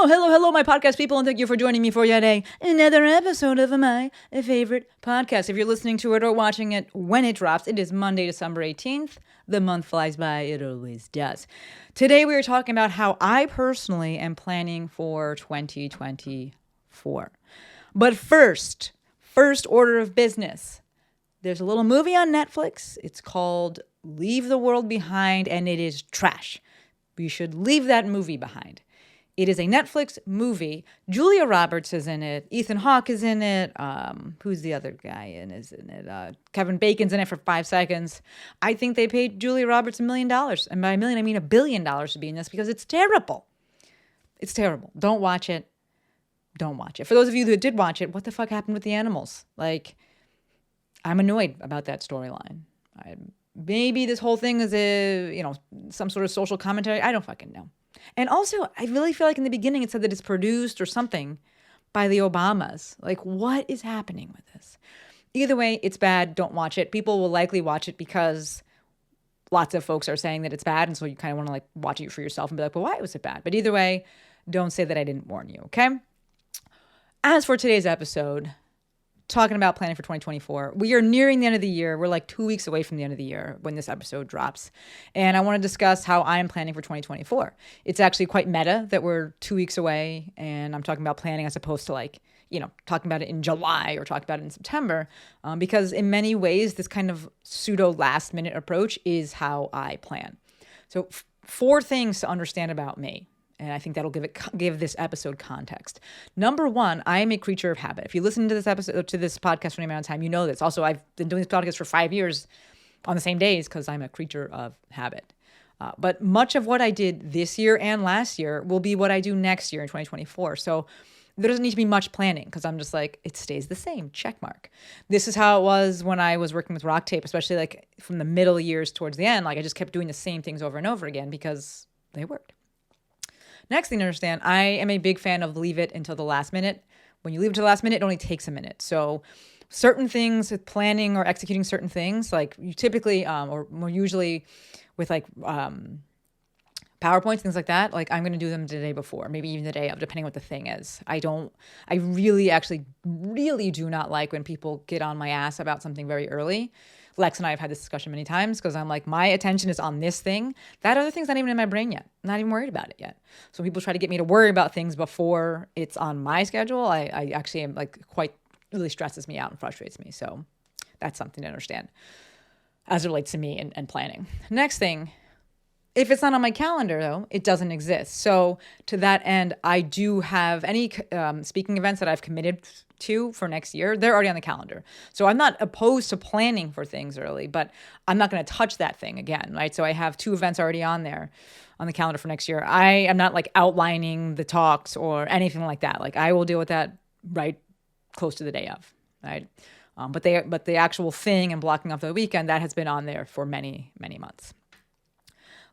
Hello, my podcast people, and thank you for joining me for yet another episode of my favorite podcast. If you're listening to it or watching it when it drops, it is Monday, December 18th. The month flies by, it always does. Today we are talking about how I personally am planning for 2024. But first order of business. There's a little movie on Netflix. It's called Leave the World Behind, and it is trash. You should leave that movie behind. It is a Netflix movie. Julia Roberts is in it. Ethan Hawke is in it. Who's the other guy is in it? Kevin Bacon's in it for 5 seconds. I think they paid Julia Roberts $1 million. And by $1 million, I mean $1 billion to be in this because it's terrible. It's terrible. Don't watch it. Don't watch it. For those of you who did watch it, what the fuck happened with the animals? Like, I'm annoyed about that storyline. Maybe this whole thing is some sort of social commentary. I don't fucking know. And also, I really feel like in the beginning it said that it's produced or something by the Obamas. Like, what is happening with this? Either way, it's bad. Don't watch it. People will likely watch it because lots of folks are saying that it's bad. And so you kind of want to watch it for yourself and be like, well, why was it bad? But either way, don't say that I didn't warn you, okay? As for today's episode, talking about planning for 2024. We are nearing the end of the year. We're like 2 weeks away from the end of the year when this episode drops. And I want to discuss how I am planning for 2024. It's actually quite meta that we're 2 weeks away and I'm talking about planning as opposed to talking about it in July or talking about it in September. Because in many ways, this kind of pseudo last minute approach is how I plan. So 4 things to understand about me. And I think that'll give this episode context. Number 1, I am a creature of habit. If you listen to this podcast for any amount of time, you know this. Also, I've been doing this podcast for 5 years on the same days because I'm a creature of habit. But much of what I did this year and last year will be what I do next year in 2024. So there doesn't need to be much planning because I'm just like, it stays the same, check mark. This is how it was when I was working with rock tape, especially from the middle years towards the end. I just kept doing the same things over and over again because they worked. Next thing to understand, I am a big fan of leave it until the last minute. When you leave it to the last minute, it only takes a minute. So certain things with planning or executing certain things, like you typically, or more usually with PowerPoints, things like that, I'm going to do them the day before, maybe even the day of, depending what the thing is. I really do not like when people get on my ass about something very early. Lex and I have had this discussion many times because I'm like, my attention is on this thing. That other thing's not even in my brain yet. I'm not even worried about it yet. So people try to get me to worry about things before it's on my schedule. I actually am really stresses me out and frustrates me. So that's something to understand as it relates to me and planning. Next thing, if it's not on my calendar, though, it doesn't exist. So to that end, I do have any speaking events that I've committed to for next year. They're already on the calendar. So I'm not opposed to planning for things early, but I'm not going to touch that thing again, right? So I have 2 events already on there on the calendar for next year. I am not outlining the talks or anything like that. I will deal with that right close to the day of, right? But the actual thing and blocking off the weekend, that has been on there for many, many months.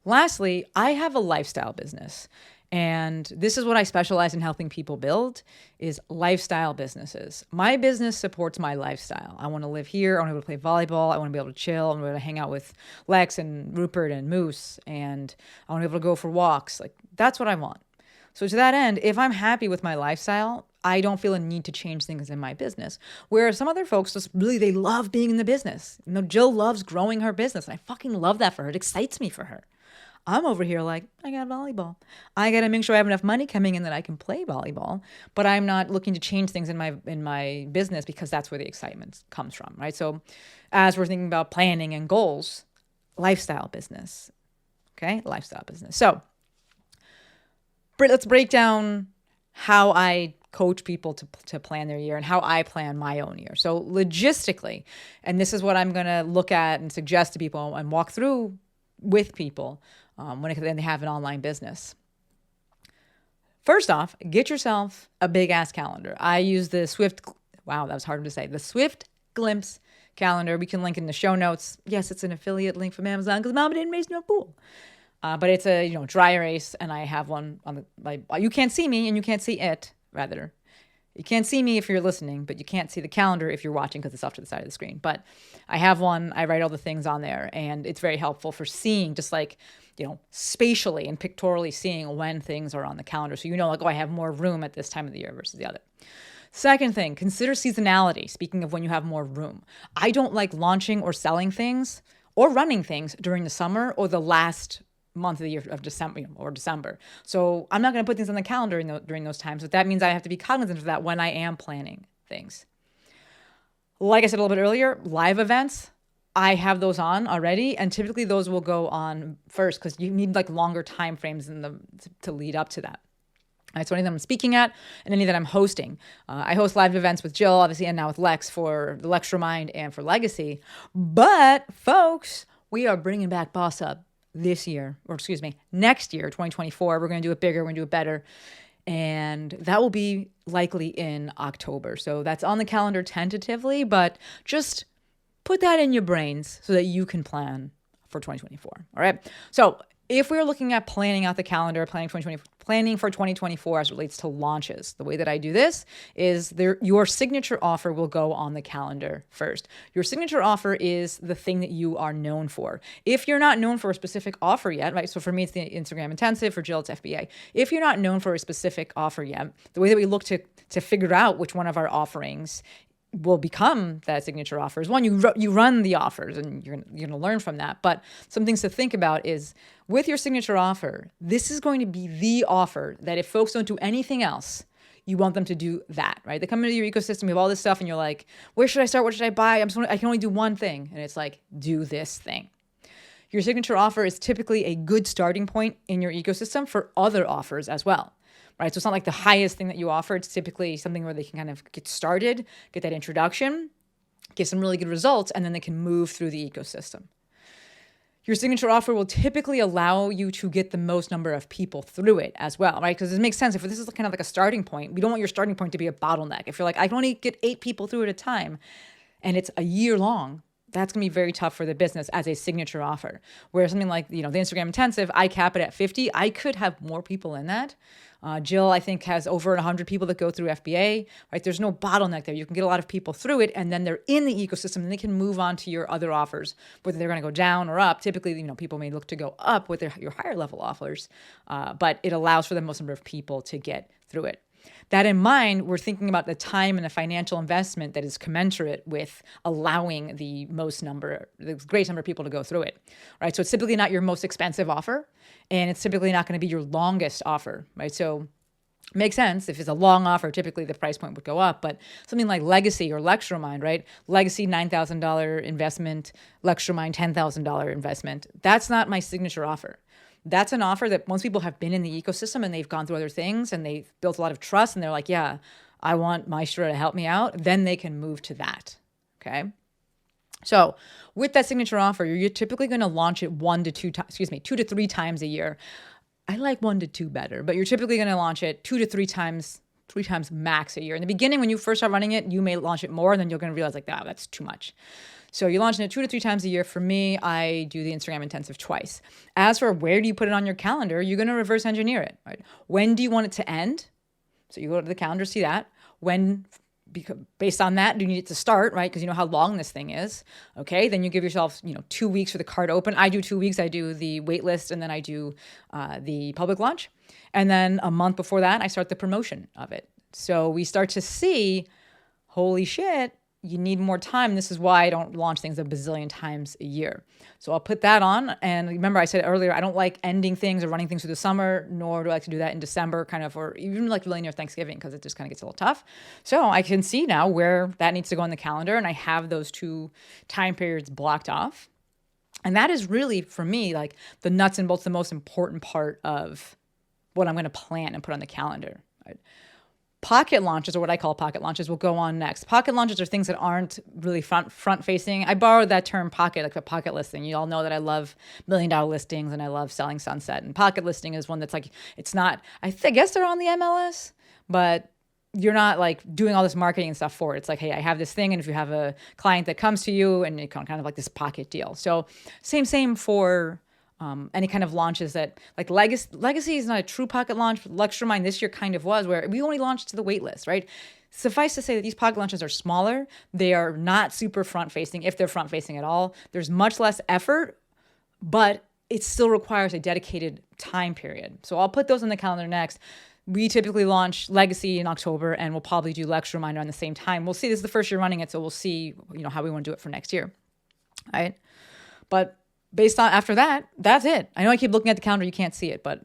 Lastly, I have a lifestyle business, and this is what I specialize in helping people build is lifestyle businesses. My business supports my lifestyle. I want to live here. I want to be able to play volleyball. I want to be able to chill. I want to be able to hang out with Lex and Rupert and Moose, and I want to be able to go for walks. That's what I want. So to that end, if I'm happy with my lifestyle, I don't feel a need to change things in my business. Whereas some other folks they love being in the business. Jill loves growing her business, and I fucking love that for her. It excites me for her. I'm over here I got volleyball. I got to make sure I have enough money coming in that I can play volleyball, but I'm not looking to change things in my business because that's where the excitement comes from, right? So as we're thinking about planning and goals, lifestyle business, okay? Lifestyle business. So let's break down how I coach people to plan their year and how I plan my own year. So logistically, and this is what I'm going to look at and suggest to people and walk through with people when they have an online business. First off, get yourself a big ass calendar. I use the Swift Glimpse calendar. We can link in the show notes. Yes, it's an affiliate link from Amazon because Mama didn't raise no fool. But it's a dry erase, and I have one on you can't see me and you can't see it rather. You can't see me if you're listening, but you can't see the calendar if you're watching because it's off to the side of the screen. But I have one. I write all the things on there, and it's very helpful for seeing, just like, spatially and pictorially seeing when things are on the calendar. So like, oh, I have more room at this time of the year versus the other. Second thing, consider seasonality. Speaking of when you have more room. I don't like launching or selling things or running things during the summer or the last month of the year of December. So I'm not going to put things on the calendar during those times, but that means I have to be cognizant of that when I am planning things. Like I said a little bit earlier, live events, I have those on already, and typically those will go on first because you need like longer time frames to lead up to that. Right, so any that I'm speaking at and any that I'm hosting. I host live events with Jill, obviously, and now with Lex for the Lecture Mind and for Legacy. But folks, we are bringing back Boss Up next year, 2024. We're going to do it bigger. We're going to do it better. And that will be likely in October. So that's on the calendar tentatively, but just put that in your brains so that you can plan for 2024. All right. So if we're looking at planning out the calendar, planning for 2024 as it relates to launches, the way that I do this is your signature offer will go on the calendar first. Your signature offer is the thing that you are known for. If you're not known for a specific offer yet, right? So for me, it's the Instagram Intensive. For Jill, it's FBA. If you're not known for a specific offer yet, the way that we look to figure out which one of our offerings will become that signature offer is one, you run the offers and you're going to learn from that. But some things to think about is with your signature offer, this is going to be the offer that if folks don't do anything else, you want them to do that, right? They come into your ecosystem, you have all this stuff and you're like, where should I start? What should I buy? I can only do one thing. And it's like, do this thing. Your signature offer is typically a good starting point in your ecosystem for other offers as well. Right. So it's not like the highest thing that you offer. It's typically something where they can kind of get started, get that introduction, get some really good results, and then they can move through the ecosystem. Your signature offer will typically allow you to get the most number of people through it as well, right? Because it makes sense. If this is kind of like a starting point, we don't want your starting point to be a bottleneck. If you're like, I can only get 8 people through at a time, and it's a year long, that's going to be very tough for the business as a signature offer. Where something like, the Instagram Intensive, I cap it at 50. I could have more people in that. Jill, I think, has over 100 people that go through FBA, right? There's no bottleneck there. You can get a lot of people through it, and then they're in the ecosystem, and they can move on to your other offers, whether they're going to go down or up. Typically, people may look to go up with your higher level offers, but it allows for the most number of people to get through it. That in mind, we're thinking about the time and the financial investment that is commensurate with allowing the greatest number of people to go through it, right? So it's typically not your most expensive offer, and it's typically not going to be your longest offer, right? So makes sense. If it's a long offer, typically the price point would go up, but something like Legacy or Lecture Mind, right? Legacy, $9,000 investment, Lecture Mind, $10,000 investment. That's not my signature offer. That's an offer that once people have been in the ecosystem and they've gone through other things and they've built a lot of trust and they're like, yeah, I want Maestro to help me out, then they can move to that, okay? So with that signature offer, you're typically going to launch it 2 to 3 times a year. I like 1 to 2 better, but you're typically going to launch it 2 to 3 times, 3 times max a year. In the beginning, when you first start running it, you may launch it more, and then you're going to realize like, that's too much. So you're launching it 2 to 3 times a year. For me, I do the Instagram Intensive twice. As for where do you put it on your calendar, you're going to reverse engineer it, right? When do you want it to end? So you go to the calendar, see that. Based on that, do you need it to start, right? Because you know how long this thing is. Okay, then you give yourself, 2 weeks for the card open. I do 2 weeks. I do the wait list, and then I do the public launch. And then a month before that, I start the promotion of it. So we start to see, holy shit, you need more time. This is why I don't launch things a bazillion times a year. So I'll put that on. And remember, I said earlier, I don't like ending things or running things through the summer, nor do I like to do that in December, or even like really near Thanksgiving, because it just kind of gets a little tough. So I can see now where that needs to go on the calendar, and I have those 2 time periods blocked off. And that is really, for me, like the nuts and bolts, the most important part of what I'm going to plan and put on the calendar, right? Pocket launches, or what I call pocket launches, will go on next. Pocket launches are things that aren't really front-facing. I borrowed that term pocket, like a pocket listing. You all know that I love $1 million listings and I love selling Sunset. And pocket listing is one that's like, it's not, I guess they're on the MLS, but you're not like doing all this marketing and stuff for it. It's like, hey, I have this thing, and if you have a client that comes to you, and it kind of like this pocket deal. So same for Any kind of launches that, like Legacy is not a true pocket launch, but Luxury Mind this year kind of was, where we only launched to the wait list, right? Suffice to say that these pocket launches are smaller. They are not super front facing, if they're front facing at all. There's much less effort, but it still requires a dedicated time period. So I'll put those on the calendar next. We typically launch Legacy in October, and we'll probably do Lecture Reminder on the same time. We'll see. This is the first year running it, so we'll see, how we want to do it for next year. All right. But based on after that, that's it. I know I keep looking at the calendar. You can't see it, but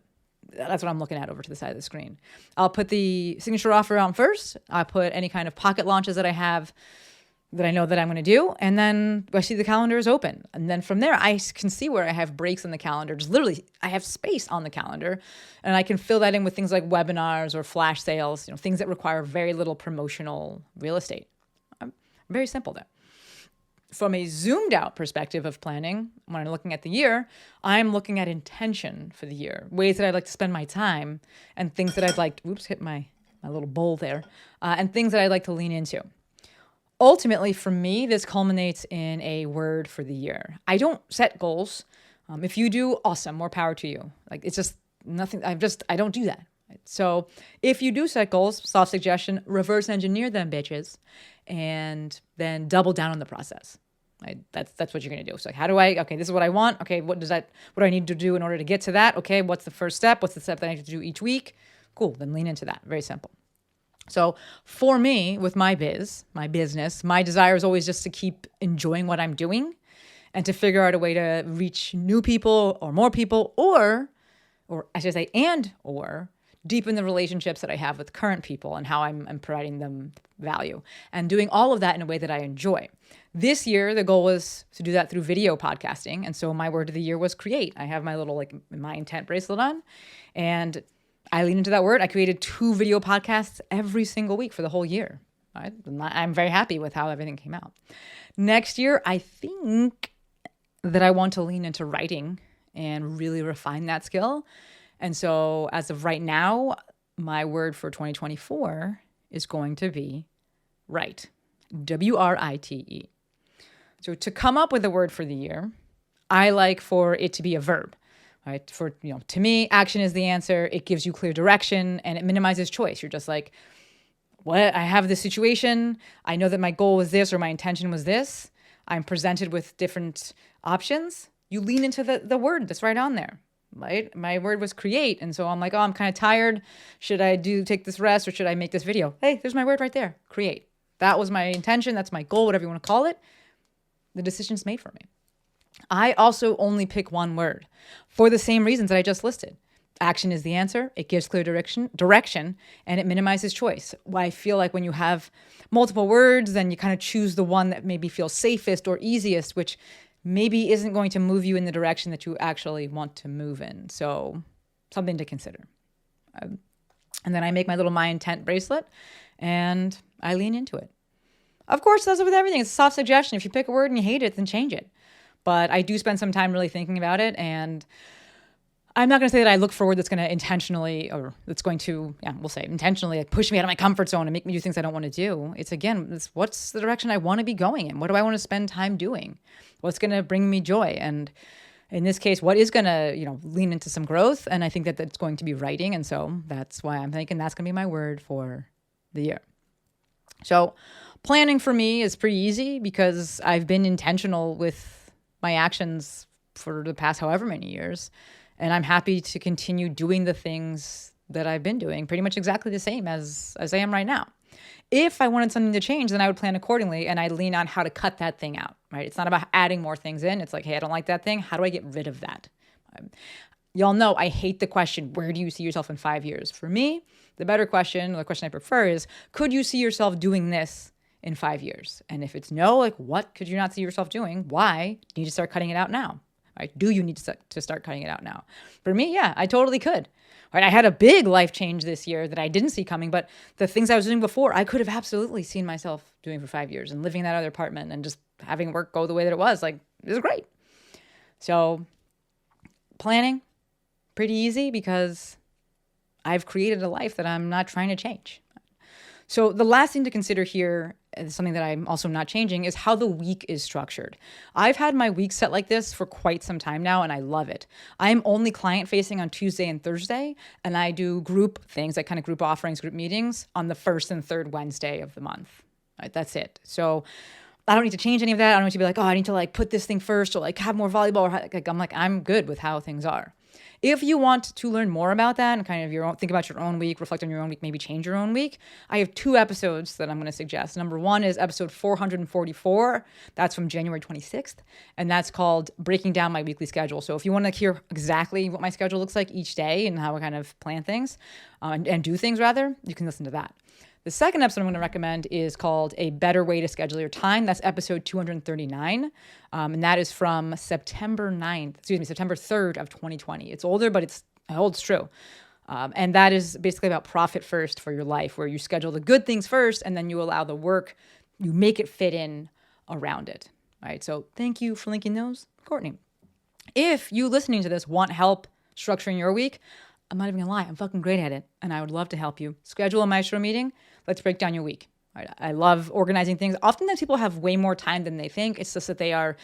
that's what I'm looking at over to the side of the screen. I'll put the signature offer on first. I'll put any kind of pocket launches that I have that I know that I'm going to do. And then I see the calendar is open. And then from there, I can see where I have breaks in the calendar. Just literally, I have space on the calendar. And I can fill that in with things like webinars or flash sales, things that require very little promotional real estate. Very simple there. From a zoomed out perspective of planning, when I'm looking at the year, I'm looking at intention for the year, ways that I'd like to spend my time, and things that I'd like, hit my little bowl there, and things that I'd like to lean into. Ultimately, for me, this culminates in a word for the year. I don't set goals. If you do, awesome, more power to you. Like, it's just nothing, I don't do that. So if you do set goals, soft suggestion, reverse engineer them, bitches, and then double down on the process. Right? That's what you're going to do. So this is what I want. Okay, what do I need to do in order to get to that? Okay, what's the first step? What's the step that I need to do each week? Cool, then lean into that. Very simple. So for me, with my business, my desire is always just to keep enjoying what I'm doing and to figure out a way to reach new people or more people, or I should say, or deepen the relationships that I have with current people and how I'm providing them value, and doing all of that in a way that I enjoy. This year, the goal was to do that through video podcasting. And so my word of the year was create. I have my little, my intent bracelet on, and I lean into that word. I created 2 video podcasts every single week for the whole year. Right? I'm very happy with how everything came out. Next year, I think that I want to lean into writing and really refine that skill. And so as of right now, my word for 2024 is going to be write. WRITE. So to come up with a word for the year, I like for it to be a verb. Right? To me, action is the answer. It gives you clear direction and it minimizes choice. You're just like, what? I have this situation. I know that my goal was this or my intention was this. I'm presented with different options. You lean into the word that's right on there. Right? My word was create. And so I'm like, I'm kind of tired. Should I take this rest or should I make this video? Hey, there's my word right there. Create. That was my intention. That's my goal, whatever you want to call it. The decision's made for me. I also only pick one word for the same reasons that I just listed. Action is the answer. It gives clear direction, and it minimizes choice. I feel like when you have multiple words, then you kind of choose the one that maybe feels safest or easiest, which maybe isn't going to move you in the direction that you actually want to move in. So something to consider. And then I make my little my intent bracelet and I lean into it. Of course, that's with everything. It's a soft suggestion. If you pick a word and you hate it, then change it. But I do spend some time really thinking about it. And I'm not going to say that I look for a word that's going to intentionally, or that's going to, we'll say intentionally push me out of my comfort zone and make me do things I don't want to do. It's what's the direction I want to be going in? What do I want to spend time doing? What's going to bring me joy? And in this case, what is going to, lean into some growth? And I think that that's going to be writing. And so that's why I'm thinking that's going to be my word for the year. So planning for me is pretty easy because I've been intentional with my actions for the past however many years. And I'm happy to continue doing the things that I've been doing pretty much exactly the same as I am right now. If I wanted something to change, then I would plan accordingly and I'd lean on how to cut that thing out, right? It's not about adding more things in. It's like, hey, I don't like that thing. How do I get rid of that? Y'all know I hate the question, where do you see yourself in 5 years? For me, the better question, the question I prefer is, could you see yourself doing this in 5 years? And if it's no, what could you not see yourself doing? Why? You need to start cutting it out now. Right? Do you need to start cutting it out now? For me, yeah, I totally could. Right? I had a big life change this year that I didn't see coming, but the things I was doing before, I could have absolutely seen myself doing for 5 years and living in that other apartment and just having work go the way that it was. It was great. So planning, pretty easy because I've created a life that I'm not trying to change. So the last thing to consider here something that I'm also not changing, is how the week is structured. I've had my week set like this for quite some time now, and I love it. I'm only client facing on Tuesday and Thursday, and I do group things, like kind of group offerings, group meetings on the first and third Wednesday of the month. Right? That's it. So I don't need to change any of that. I don't need to be like, oh, I need to like put this thing first or like have more volleyball. Or I'm good with how things are. If you want to learn more about that and kind of think about your own week, reflect on your own week, maybe change your own week, I have 2 episodes that I'm going to suggest. Number 1 is episode 444. That's from January 26th. And that's called Breaking Down My Weekly Schedule. So if you want to hear exactly what my schedule looks like each day and how I kind of plan things and do things rather, you can listen to that. The second episode I'm going to recommend is called A Better Way to Schedule Your Time. That's episode 239. And that is from September 3rd of 2020. It's older, but it holds true. And that is basically about profit first for your life, where you schedule the good things first, and then you allow the work, you make it fit in around it. All right. So thank you for linking those, Courtney. If you listening to this want help structuring your week, I'm not even gonna lie, I'm fucking great at it, and I would love to help you. Schedule a Maestro meeting. Let's break down your week. Right? I love organizing things. Oftentimes people have way more time than they think. It's just that they are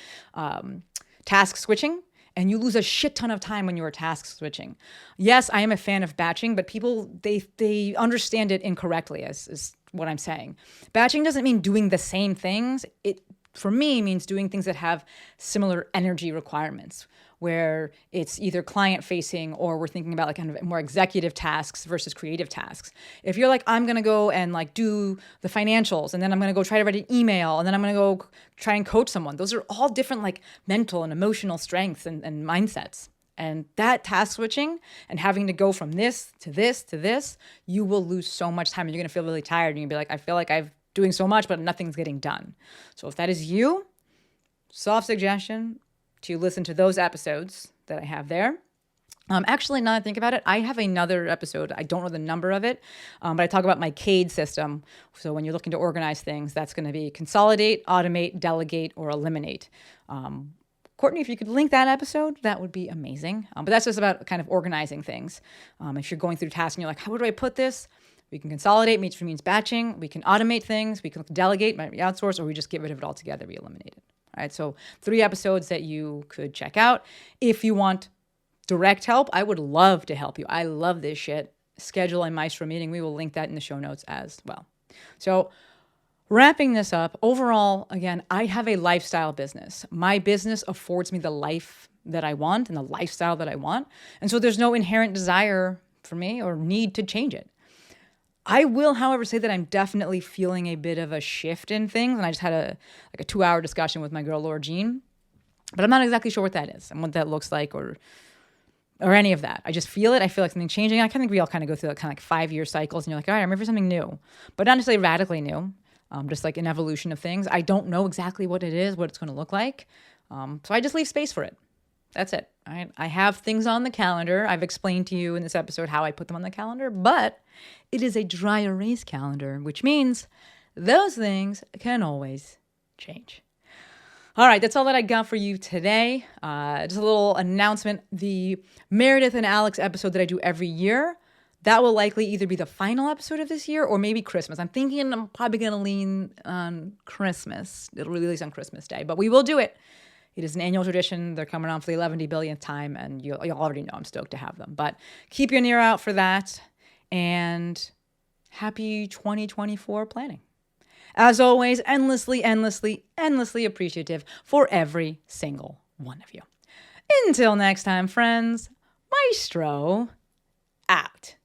task switching, and you lose a shit ton of time when you are task switching. Yes, I am a fan of batching, but people, they understand it incorrectly, is what I'm saying. Batching doesn't mean doing the same things. It, for me, means doing things that have similar energy requirements, where it's either client facing or we're thinking about like kind of more executive tasks versus creative tasks. If you're like, I'm going to go and like do the financials, and then I'm going to go try to write an email, and then I'm going to go try and coach someone. Those are all different like mental and emotional strengths and mindsets. And that task switching and having to go from this to this to this, you will lose so much time, and you're going to feel really tired, and you'll be like, I feel like I'm doing so much, but nothing's getting done. So if that is you, soft suggestion to listen to those episodes that I have there. Actually, now that I think about it, I have another episode. I don't know the number of it, but I talk about my CADE system. So when you're looking to organize things, that's going to be consolidate, automate, delegate, or eliminate. Courtney, if you could link that episode, that would be amazing. But that's just about kind of organizing things. If you're going through tasks and you're like, how do I put this? We can consolidate, which means batching. We can automate things. We can delegate, might be outsource, or we just get rid of it altogether, we eliminate it. All right, so 3 episodes that you could check out. If you want direct help, I would love to help you. I love this shit. Schedule a Maestro meeting. We will link that in the show notes as well. So wrapping this up, overall, again, I have a lifestyle business. My business affords me the life that I want and the lifestyle that I want. And so there's no inherent desire for me or need to change it. I will, however, say that I'm definitely feeling a bit of a shift in things. And I just had a 2-hour discussion with my girl, Laura Jean. But I'm not exactly sure what that is and what that looks like or any of that. I just feel it. I feel like something's changing. I think we all kind of go through kind of like 5-year cycles. And you're like, all right, I'm ready for something new. But not necessarily radically new. Just like an evolution of things. I don't know exactly what it is, what it's going to look like. So I just leave space for it. That's it. All right. I have things on the calendar. I've explained to you in this episode how I put them on the calendar, but it is a dry erase calendar, which means those things can always change. All right. That's all that I got for you today. Just a little announcement. The Meredith and Alex episode that I do every year, that will likely either be the final episode of this year or maybe Christmas. I'm thinking I'm probably going to lean on Christmas. It'll release on Christmas Day, but we will do it. It is an annual tradition. They're coming on for the 11 billionth time, and you already know I'm stoked to have them. But keep your ear out for that, and happy 2024 planning. As always, endlessly, endlessly, endlessly appreciative for every single one of you. Until next time, friends, Maestro out.